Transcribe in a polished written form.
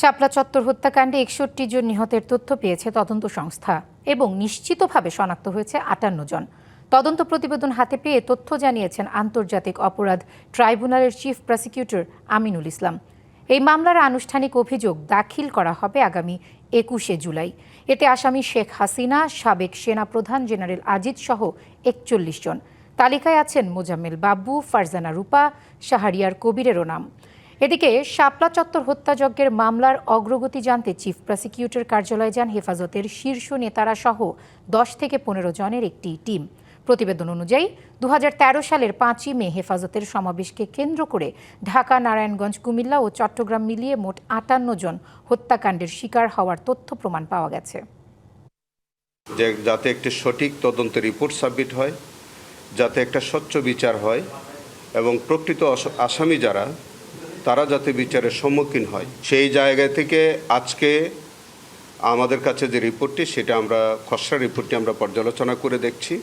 শাপলা চত্বর হত্যাকাণ্ডে ৬১ জন নিহতের তথ্য পেয়েছে তদন্ত সংস্থা এবং নিশ্চিতভাবে শনাক্ত হয়েছে ৫৮ জন। তদন্ত প্রতিবেদন হাতে পেয়ে তথ্য জানিয়েছেন আন্তর্জাতিক অপরাধ ট্রাইব্যুনালের চিফ প্রসিকিউটর আমিনুল ইসলাম। এই মামলার আনুষ্ঠানিক অভিযোগ দাখিল করা হবে আগামী ২১শে জুলাই। এতে আসামি শেখ হাসিনা, সাবেক সেনাপ্রধান জেনারেল আজিজ সহ ৪১ জন। তালিকায় আছেন মোজাম্মেল বাবু, ফারজানা রূপা, শাহরিয়ার কবিরেরও নাম। এদিকে শাপলা চত্বর হত্যাযজ্ঞের মামলার অগ্রগতি জানতে চিফ প্রসিকিউটর কার্যালয়ে যান হেফাজতের শীর্ষ নেতারা সহ ১০ থেকে ১৫ জনের একটি টিম। প্রতিবেদন অনুযায়ী ২০১৩ সালের ৫ই মে হেফাজতের সমাবেশকে কেন্দ্র করে ঢাকা, নারায়ণগঞ্জ, কুমিল্লা ও চট্টগ্রাম মিলিয়ে মোট ৫৮ জন হত্যাকাণ্ডের শিকার হওয়ার তথ্য প্রমাণ পাওয়া গেছে। যাতে একটি সঠিক তদন্ত রিপোর্ট সাবমিট হয়, যাতে একটা স্বচ্ছ বিচার হয় এবং প্রকৃত আসামি যারা তারা যাতে বিচারের সম্মুখীন হয়, সেই জায়গা থেকে আজকে আমাদের কাছে যে রিপোর্টটি সেটা খসড়া রিপোর্টটি আমরা পর্যালোচনা করে দেখছি।